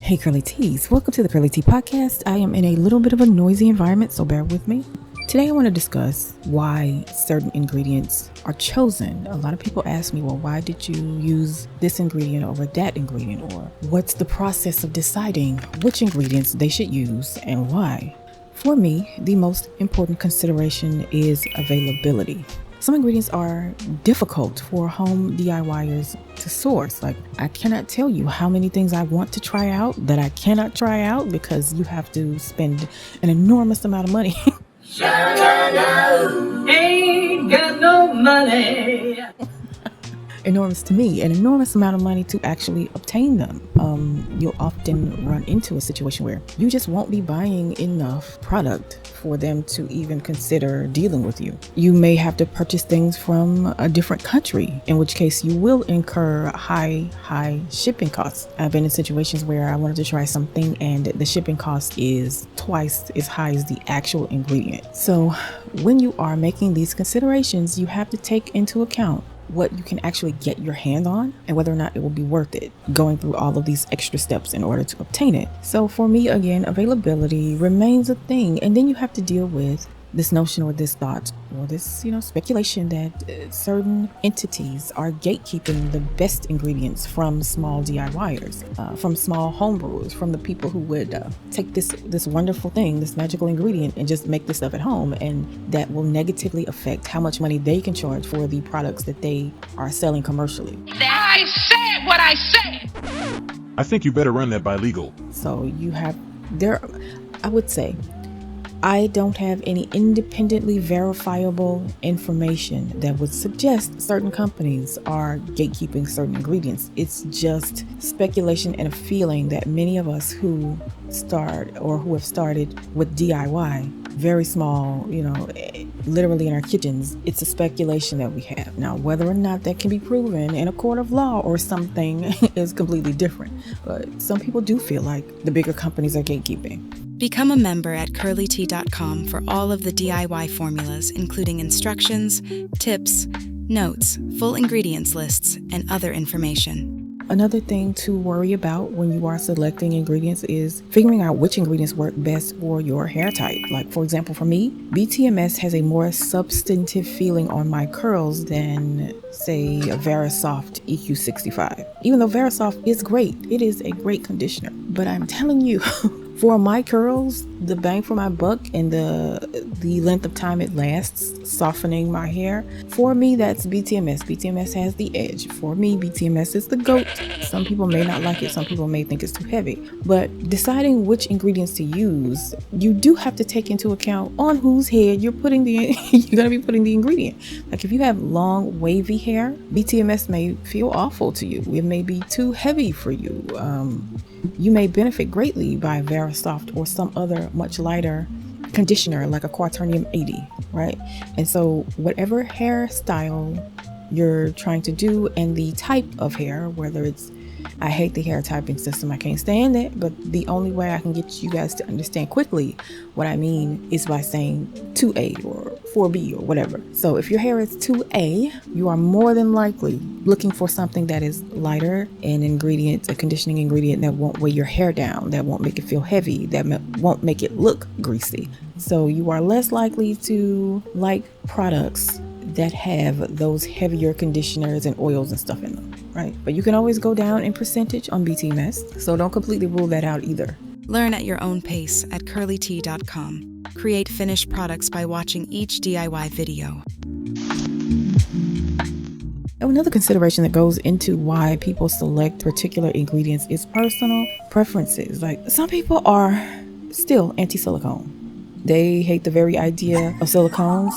Hey Curly Teas, welcome to the Curly Tea Podcast. I am in a little bit of a noisy environment, so bear with me. Today I want to discuss why certain ingredients are chosen. A lot of people ask me, well, why did you use this ingredient over that ingredient? Or what's the process of deciding which ingredients they should use and why? For me, the most important consideration is availability. Some ingredients are difficult for home DIYers to source. Like, I cannot tell you how many things I want to try out that I cannot try out because you have to spend an enormous amount of money. Ain't got no money. Enormous to me, an enormous amount of money to actually obtain them. You'll often run into a situation where you just won't be buying enough product for them to even consider dealing with you. You may have to purchase things from a different country, in which case you will incur high shipping costs. I've been in situations where I wanted to try something and the shipping cost is twice as high as the actual ingredient. So when you are making these considerations, you have to take into account what you can actually get your hand on and whether or not it will be worth it going through all of these extra steps in order to obtain it. So for me, again, availability remains a thing. And then you have to deal with this notion or this thought or this, speculation that certain entities are gatekeeping the best ingredients from small DIYers, from small homebrewers, from the people who would take this wonderful thing, this magical ingredient, and just make this stuff at home, and that will negatively affect how much money they can charge for the products that they are selling commercially. I said what I said. I think you better run that by legal. So I would say, I don't have any independently verifiable information that would suggest certain companies are gatekeeping certain ingredients. It's just speculation and a feeling that many of us who have started with DIY, very small, literally in our kitchens, it's a speculation that we have. Now, whether or not that can be proven in a court of law or something is completely different. But some people do feel like the bigger companies are gatekeeping. Become a member at CURLYTEA.com for all of the DIY formulas, including instructions, tips, notes, full ingredients lists, and other information. Another thing to worry about when you are selecting ingredients is figuring out which ingredients work best for your hair type. Like, for example, for me, BTMS has a more substantive feeling on my curls than, say, a Verisoft EQ65. Even though Verisoft is great, it is a great conditioner. But I'm telling you, for my curls, the bang for my buck and the length of time it lasts softening my hair, for me, that's BTMS. BTMS has the edge. For me, BTMS is the GOAT. Some people may not like it. Some people may think it's too heavy. But deciding which ingredients to use, you do have to take into account on whose head you're going to be putting the ingredient. Like, if you have long, wavy hair, BTMS may feel awful to you. It may be too heavy for you. You may benefit greatly by Verisoft or some other much lighter conditioner like a Quaternium 80, right? And so whatever hairstyle you're trying to do and the type of hair, whether it's, I hate the hair typing system, I can't stand it, but the only way I can get you guys to understand quickly what I mean is by saying 2A or 4B or whatever. So if your hair is 2A, you are more than likely looking for something that is lighter, an ingredient, a conditioning ingredient that won't weigh your hair down, that won't make it feel heavy, that won't make it look greasy. So you are less likely to like products that have those heavier conditioners and oils and stuff in them, right? But you can always go down in percentage on BTMS, so don't completely rule that out either. Learn at your own pace at CURLYTEA.com. Create finished products by watching each DIY video. Another consideration that goes into why people select particular ingredients is personal preferences. Like, some people are still anti-silicone. They hate the very idea of silicones.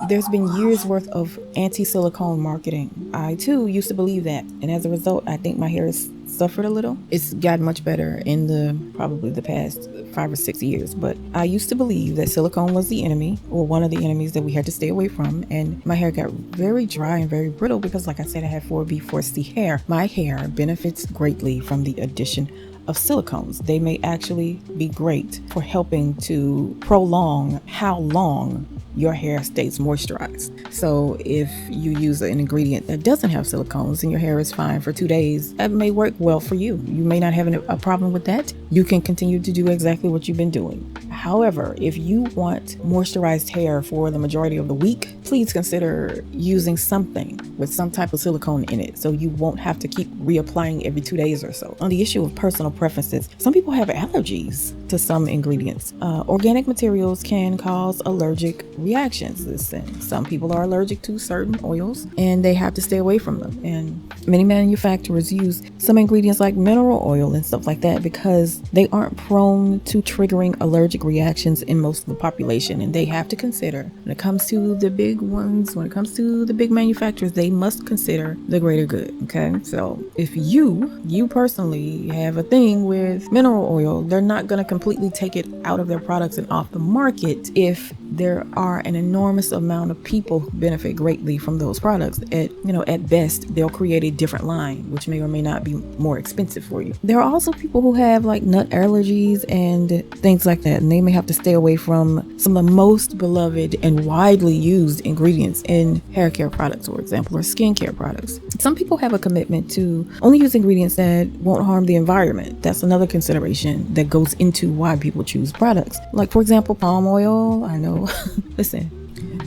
There's been years worth of anti-silicone marketing. I too used to believe that, and as a result, I think my hair has suffered a little. It's gotten much better in probably the past 5 or 6 years, but I used to believe that silicone was the enemy, or one of the enemies that we had to stay away from, and my hair got very dry and very brittle because, like I said, I have 4B, 4C hair. My hair benefits greatly from the addition of silicones. They may actually be great for helping to prolong how long your hair stays moisturized. So if you use an ingredient that doesn't have silicones and your hair is fine for 2 days, that may work well for you. You may not have a problem with that. You can continue to do exactly what you've been doing. However, if you want moisturized hair for the majority of the week, please consider using something with some type of silicone in it so you won't have to keep reapplying every 2 days or so. On the issue of personal preferences, some people have allergies to some ingredients. Organic materials can cause allergic reactions. Listen, some people are allergic to certain oils and they have to stay away from them. And many manufacturers use some ingredients like mineral oil and stuff like that because they aren't prone to triggering allergic reactions in most of the population. And they have to consider, when it comes to the big ones, when it comes to the big manufacturers, they must consider the greater good. Okay, so if you personally have a thing with mineral oil, they're not going to completely take it out of their products and off the market if there are an enormous amount of people who benefit greatly from those products. At best, they'll create a different line, which may or may not be more expensive for you. There are also people who have like nut allergies and things like that, and they may have to stay away from some of the most beloved and widely used ingredients in hair care products, for example, or skincare products. Some people have a commitment to only use ingredients that won't harm the environment. That's another consideration that goes into why people choose products. Like, for example, palm oil. I know, listen,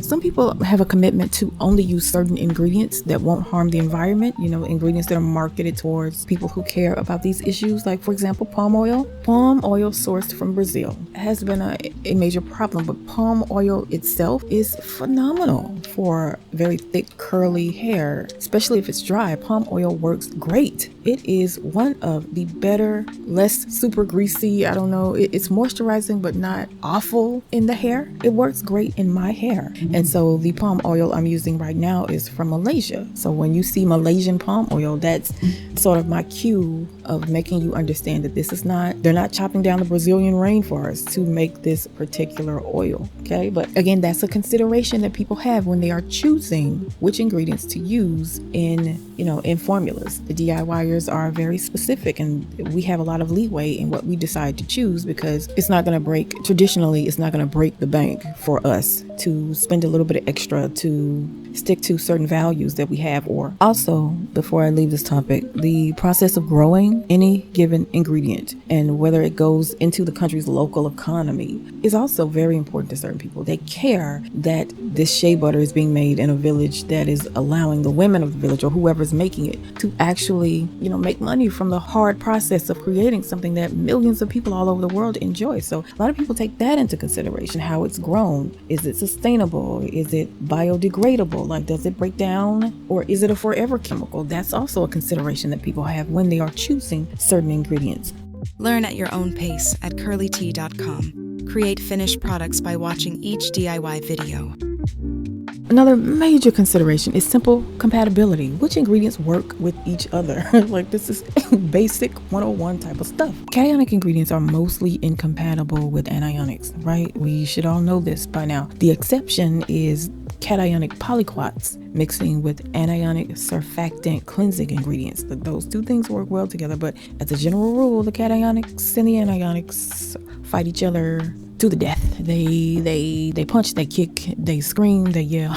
some people have a commitment to only use certain ingredients that won't harm the environment, ingredients that are marketed towards people who care about these issues. Like, for example, palm oil. Palm oil sourced from Brazil has been a major problem, but palm oil itself is phenomenal for very thick, curly hair, especially if it's dry. Palm oil works great. It is one of the better, less super greasy, I don't know, it's moisturizing but not awful in the hair. It works great in my hair. And so the palm oil I'm using right now is from Malaysia. So when you see Malaysian palm oil, that's sort of my cue of making you understand that they're not chopping down the Brazilian rainforest to make this particular oil. Okay. But again, that's a consideration that people have when they are choosing which ingredients to use in formulas. The DIYers are very specific, and we have a lot of leeway in what we decide to choose because it's not going to break the bank for us to spend a little bit of extra to stick to certain values that we have. Or also, before I leave this topic, the process of growing any given ingredient and whether it goes into the country's local economy is also very important to certain people. They care that this shea butter is being made in a village that is allowing the women of the village or whoever's making it to actually, make money from the hard process of creating something that millions of people all over the world enjoy. So a lot of people take that into consideration, how it's grown. Is it sustainable? Is it biodegradable? Like, does it break down, or is it a forever chemical? That's also a consideration that people have when they are choosing certain ingredients. Learn at your own pace at CURLYTEA.com. Create finished products by watching each DIY video. Another major consideration is simple compatibility. Which ingredients work with each other? Like, this is basic 101 type of stuff. Cationic ingredients are mostly incompatible with anionics, right? We should all know this by now. The exception is cationic polyquats mixing with anionic surfactant cleansing ingredients. Those two things work well together, but as a general rule, the cationics and the anionics fight each other to the death. They punch, they kick, they scream, they yell.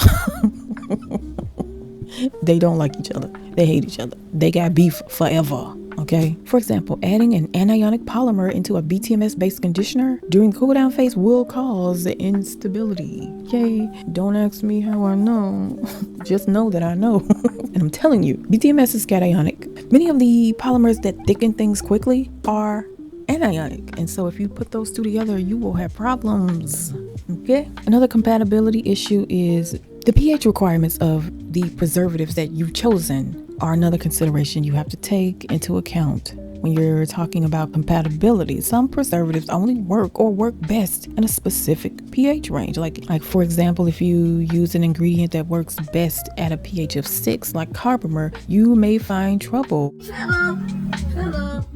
They don't like each other. They hate each other. They got beef forever. Okay. For example, adding an anionic polymer into a BTMS-based conditioner during the cool down phase will cause instability. Okay. Don't ask me how I know. Just know that I know. And I'm telling you, BTMS is cationic. Many of the polymers that thicken things quickly are anionic, and so if you put those two together, you will have problems. Okay. Another compatibility issue is the pH requirements of the preservatives that you've chosen are another consideration you have to take into account when you're talking about compatibility. Some preservatives only work best in a specific pH range. Like for example, if you use an ingredient that works best at a pH of 6, like carbomer, you may find trouble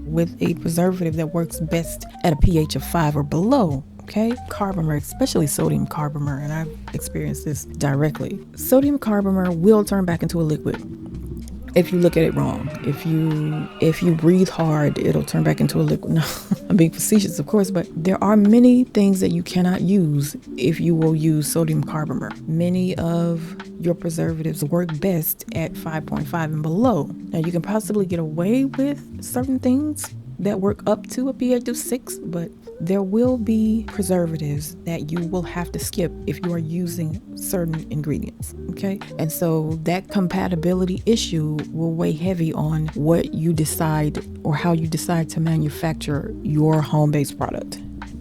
with a preservative that works best at a pH of 5 or below. Okay, carbomer, especially sodium carbomer, and I've experienced this directly. Sodium carbomer will turn back into a liquid. if you look at it wrong. If you breathe hard, it'll turn back into a liquid. No, I'm being facetious, of course, but there are many things that you cannot use if you will use sodium carbomer. Many of your preservatives work best at 5.5 and below. Now, you can possibly get away with certain things that work up to a pH of 6, but there will be preservatives that you will have to skip if you are using certain ingredients, okay? And so that compatibility issue will weigh heavy on what you decide or how you decide to manufacture your home-based product.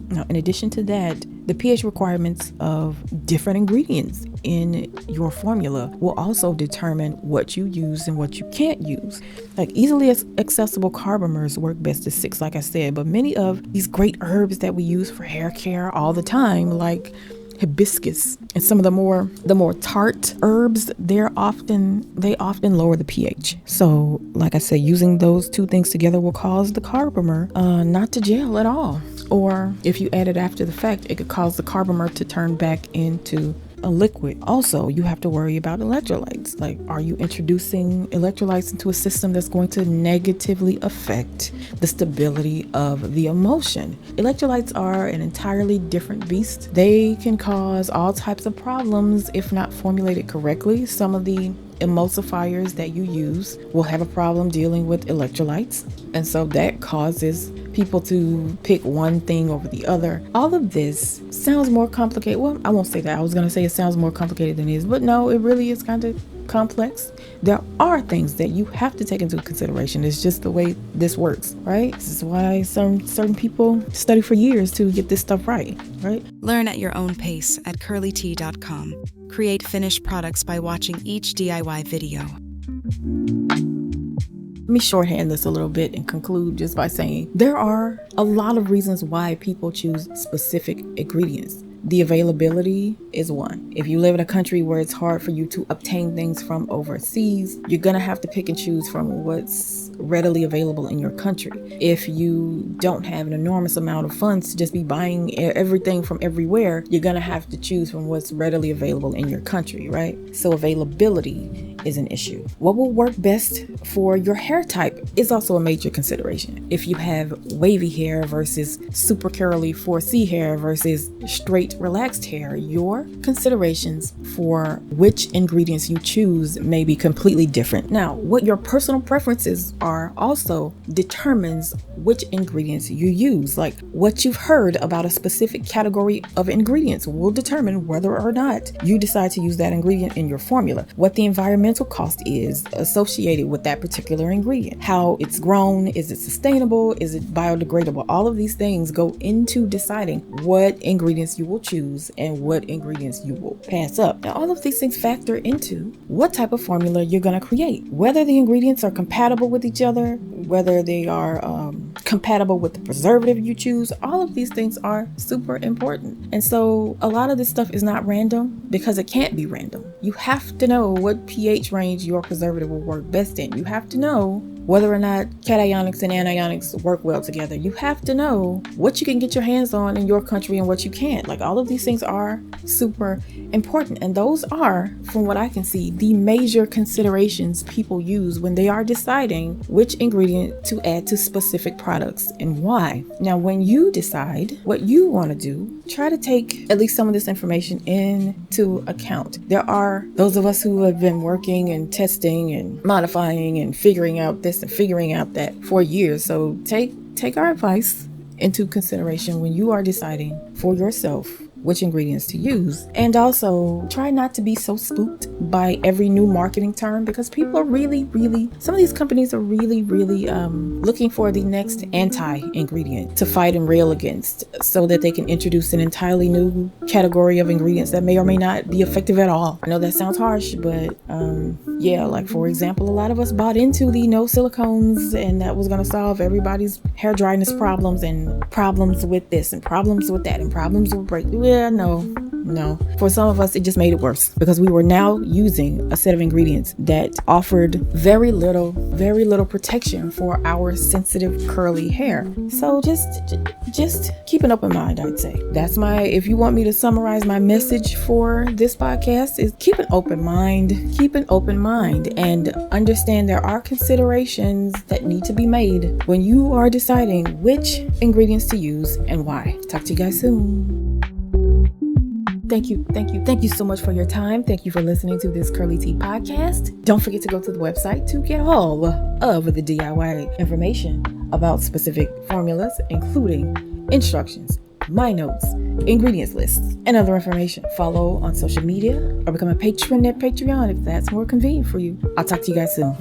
Now, in addition to that, the pH requirements of different ingredients in your formula will also determine what you use and what you can't use. Like easily accessible carbomers work best at 6, like I said, but many of these great herbs that we use for hair care all the time, like hibiscus and some of the more tart herbs, they often lower the pH. So like I said, using those two things together will cause the carbomer not to gel at all. Or if you add it after the fact, it could cause the carbomer to turn back into a liquid. Also, you have to worry about electrolytes. Like, are you introducing electrolytes into a system that's going to negatively affect the stability of the emulsion? Electrolytes are an entirely different beast. They can cause all types of problems if not formulated correctly. Some of the emulsifiers that you use will have a problem dealing with electrolytes, and so that causes people to pick one thing over the other. All of this sounds more complicated. Well, I won't say that. I was going to say it sounds more complicated than it is, but no, it really is kind of complex. There are things that you have to take into consideration. It's just the way this works, right? This is why certain people study for years to get this stuff right? Learn at your own pace at CURLYTEA.com. Create finished products by watching each DIY video. Let me shorthand this a little bit and conclude just by saying there are a lot of reasons why people choose specific ingredients. The availability is one. If you live in a country where it's hard for you to obtain things from overseas, you're going to have to pick and choose from what's readily available in your country. If you don't have an enormous amount of funds to just be buying everything from everywhere, you're going to have to choose from what's readily available in your country, right? So availability is an issue. What will work best for your hair type is also a major consideration. If you have wavy hair versus super curly 4C hair versus straight relaxed hair, your considerations for which ingredients you choose may be completely different. Now, what your personal preferences are also determines which ingredients you use. Like what you've heard about a specific category of ingredients will determine whether or not you decide to use that ingredient in your formula. What the environmental cost is associated with that particular ingredient, how it's grown, is it sustainable, is it biodegradable? All of these things go into deciding what ingredients you will choose and what ingredients you will pass up. Now, all of these things factor into what type of formula you're going to create, whether the ingredients are compatible with each other, whether they are compatible with the preservative you choose. All of these things are super important. And so a lot of this stuff is not random because it can't be random. You have to know what pH range your preservative will work best in. You have to know whether or not cationics and anionics work well together. You have to know what you can get your hands on in your country and what you can't. Like all of these things are super important. And those are, from what I can see, the major considerations people use when they are deciding which ingredient to add to specific products and why. Now, when you decide what you want to do, try to take at least some of this information into account. There are those of us who have been working and testing and modifying and figuring out this and figuring out that for years. So take our advice into consideration when you are deciding for yourself which ingredients to use. And also try not to be so spooked by every new marketing term, because people are really, some of these companies are really looking for the next anti-ingredient to fight and rail against so that they can introduce an entirely new category of ingredients that may or may not be effective at all. I know that sounds harsh, but yeah, like for example, a lot of us bought into the no silicones and that was going to solve everybody's hair dryness problems and problems with this and problems with that and problems with break. Yeah, no, No. For some of us, it just made it worse because we were now using a set of ingredients that offered very little protection for our sensitive curly hair. So just keep an open mind, I'd say. If you want me to summarize my message for this podcast, is keep an open mind, and understand there are considerations that need to be made when you are deciding which ingredients to use and why. Talk to you guys soon. Thank you so much for your time. Thank you for listening to this Curly Tea podcast. Don't forget to go to the website to get all of the DIY information about specific formulas, including instructions, my notes, ingredients lists, and other information. Follow on social media or become a patron at Patreon if that's more convenient for you. I'll talk to you guys soon.